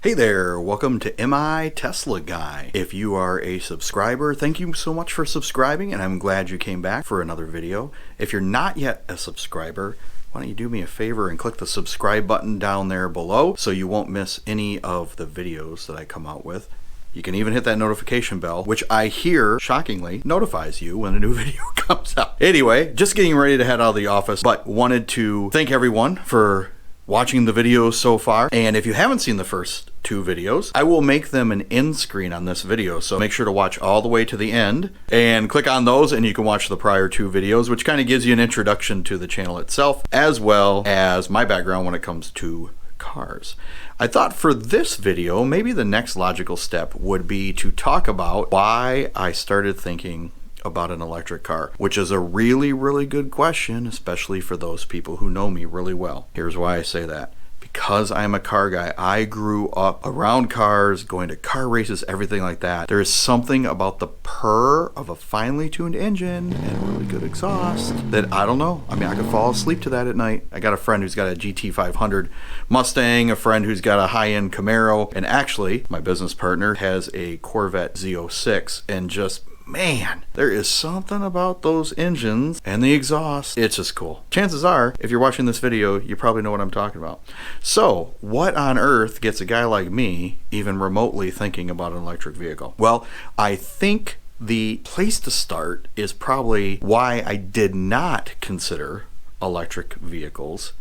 Hey there, welcome to Am I Tesla Guy. If you are a subscriber, thank you so much for subscribing, and I'm glad you came back for another video. If you're not yet a subscriber, why don't you do me a favor and click the subscribe button down there below so you won't miss any of the videos that I come out with. You can even hit that notification bell, which I hear, shockingly, notifies you when a new video comes out. Anyway, just getting ready to head out of the office, but wanted to thank everyone for watching the videos so far. And if you haven't seen the first two videos, I will make them an end screen on this video, so make sure to watch all the way to the end and click on those and you can watch the prior two videos, which kind of gives you an introduction to the channel itself as well as my background when it comes to cars. I thought for this video, maybe the next logical step would be to talk about why I started thinking about an electric car, which is a really, really good question, especially for those people who know me really well. Here's why I say that. Because I'm a car guy, I grew up around cars, going to car races, everything like that. There is something about the purr of a finely tuned engine and a really good exhaust that I don't know. I mean, I could fall asleep to that at night. I got a friend who's got a GT500 Mustang, a friend who's got a high-end Camaro, and actually, my business partner has a Corvette Z06, and just man, there is something about those engines and the exhaust. It's just cool. Chances are, if you're watching this video, you probably know what I'm talking about. So, what on earth gets a guy like me even remotely thinking about an electric vehicle? Well, I think the place to start is probably why I did not consider electric vehicles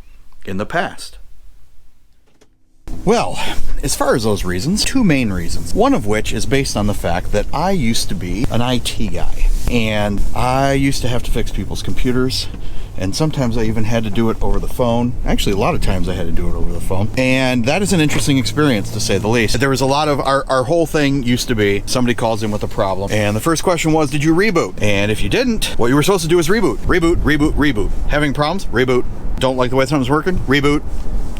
in the past. Well, as far as those reasons, two main reasons. One of which is based on the fact that I used to be an IT guy, and I used to have to fix people's computers, and sometimes I even had to do it over the phone. Actually, a lot of times I had to do it over the phone, and that is an interesting experience, to say the least. There was a lot of, our whole thing used to be, somebody calls in with a problem, and the first question was, did you reboot? And if you didn't, what you were supposed to do is reboot. Reboot, reboot, reboot. Having problems? Reboot. Don't like the way something's working? Reboot.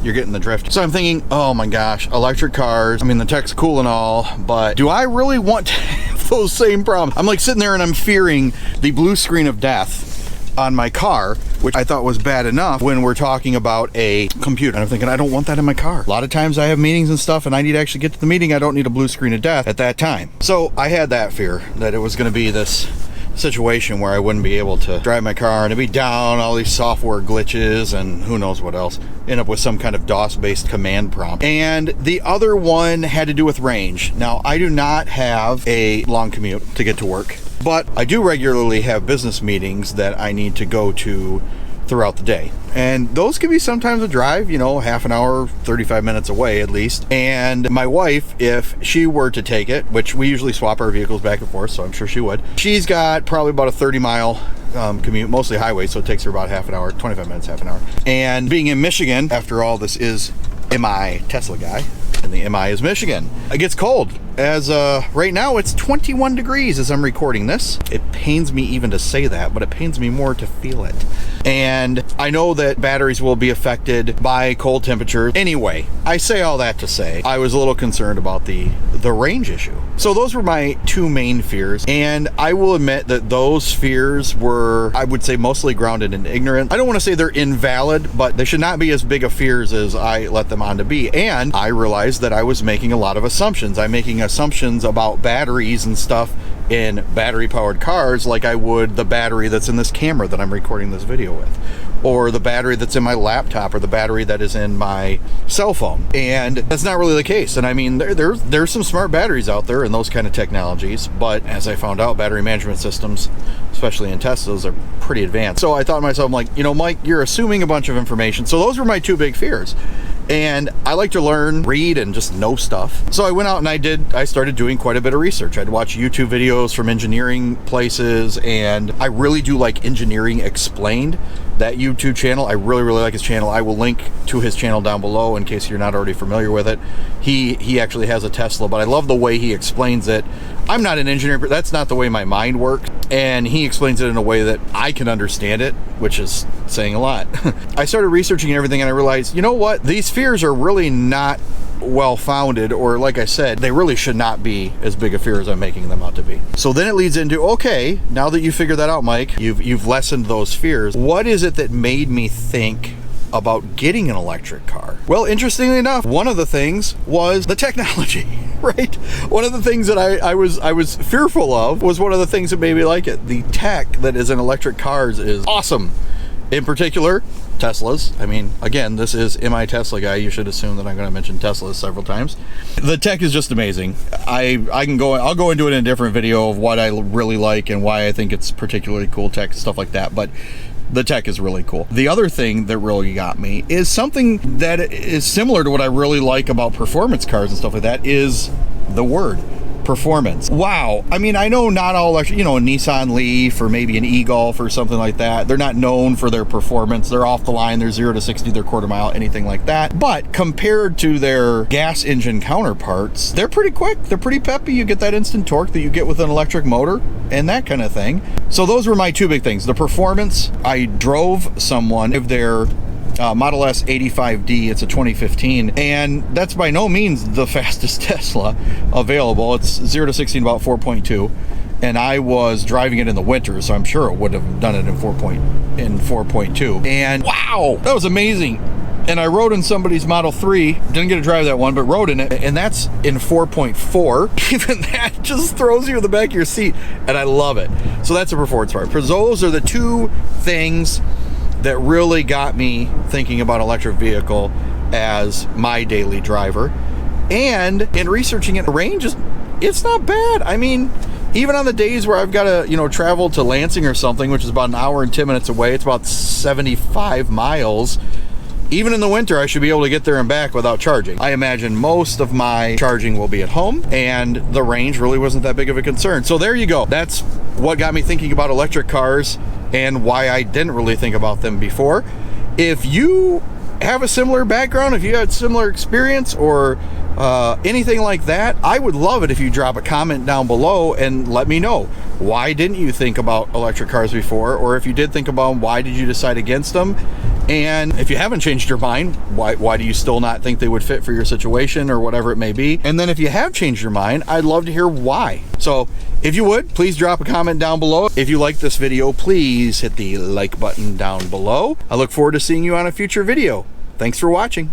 You're getting the drift. So I'm thinking, oh my gosh, electric cars, I mean, the tech's cool and all, but do I really want to have those same problems? I'm like sitting there and I'm fearing the blue screen of death on my car, which I thought was bad enough when we're talking about a computer. And I'm thinking, I don't want that in my car. A lot of times I have meetings and stuff and I need to actually get to the meeting. I don't need a blue screen of death at that time. So I had that fear that it was going to be this situation where I wouldn't be able to drive my car and it'd be down, all these software glitches and who knows what else. End up with some kind of DOS-based command prompt. And the other one had to do with range. Now, I do not have a long commute to get to work, but I do regularly have business meetings that I need to go to throughout the day. And those can be sometimes a drive, you know, half an hour, 35 minutes away at least. And my wife, if she were to take it, which we usually swap our vehicles back and forth, so I'm sure she would, she's got probably about a 30-mile commute, mostly highway, so it takes her about half an hour, 25 minutes, half an hour. And being in Michigan, after all, this is Am I Tesla Guy, and the MI is Michigan. It gets cold. As right now it's 21 degrees as I'm recording this. It pains me even to say that, but it pains me more to feel it. And I know that batteries will be affected by cold temperatures. Anyway, I say all that to say I was a little concerned about the range issue. So those were my two main fears, and I will admit that those fears were, I would say, mostly grounded in ignorance. I don't want to say they're invalid, but they should not be as big of fears as I let them on to be. And I realized that I was making a lot of assumptions. I'm making assumptions about batteries and stuff in battery powered cars like I would the battery that's in this camera that I'm recording this video with, or the battery that's in my laptop, or the battery that is in my cell phone. And that's not really the case. And I mean, there's some smart batteries out there and those kind of technologies, but as I found out, battery management systems, especially in Teslas, are pretty advanced. So I thought to myself, I'm like, you know, Mike, you're assuming a bunch of information. So those were my two big fears. And I like to learn, read, and just know stuff. So I went out and I started doing quite a bit of research. I'd watch YouTube videos from engineering places, and I really do like Engineering Explained, that YouTube channel. I really, really like his channel. I will link to his channel down below in case you're not already familiar with it. He actually has a Tesla, but I love the way he explains it. I'm not an engineer, but that's not the way my mind works. And he explains it in a way that I can understand it, which is saying a lot. I started researching everything and I realized, you know what? These fears are really not well-founded, or like I said, they really should not be as big a fear as I'm making them out to be. So then it leads into, okay, now that you figured that out, Mike, you've lessened those fears. What is it that made me think about getting an electric car? Well, interestingly enough, one of the things was the technology, right? One of the things that I was fearful of was one of the things that made me like it. The tech that is in electric cars is awesome. In particular, Teslas. I mean, again, this is Am I Tesla Guy. You should assume that I'm going to mention Teslas several times. The tech is just amazing. I'll go into it in a different video of what I really like and why I think it's particularly cool tech, stuff like that. But the tech is really cool. The other thing that really got me is something that is similar to what I really like about performance cars and stuff like that is the word performance. Wow. I mean, I know not all electric, a Nissan Leaf or maybe an e-Golf or something like that. They're not known for their performance. They're off the line. They're 0 to 60, they're quarter mile, anything like that. But compared to their gas engine counterparts, they're pretty quick. They're pretty peppy. You get that instant torque that you get with an electric motor and that kind of thing. So those were my two big things. The performance. I drove someone of their Model S 85D. It's a 2015, and that's by no means the fastest Tesla available. It's 0 to 60 in about 4.2, and I was driving it in the winter, so I'm sure it would have done it in 4.2. And wow, that was amazing. And I rode in somebody's Model 3, didn't get to drive that one, but rode in it, and that's in 4.4. Even that just throws you in the back of your seat, and I love it. So that's a performance part. Because those are the two things that really got me thinking about electric vehicle as my daily driver. And in researching it, the range it's not bad. I mean, even on the days where I've got to, travel to Lansing or something, which is about an hour and 10 minutes away, it's about 75 miles. Even in the winter, I should be able to get there and back without charging. I imagine most of my charging will be at home, and the range really wasn't that big of a concern. So there you go. That's what got me thinking about electric cars and why I didn't really think about them before. If you have a similar background, if you had similar experience or anything like that, I would love it if you drop a comment down below and let me know. Why didn't you think about electric cars before? Or if you did think about them, why did you decide against them? And if you haven't changed your mind, why do you still not think they would fit for your situation or whatever it may be? And then if you have changed your mind, I'd love to hear why. So if you would, please drop a comment down below. If you like this video, please hit the like button down below. I look forward to seeing you on a future video. Thanks for watching.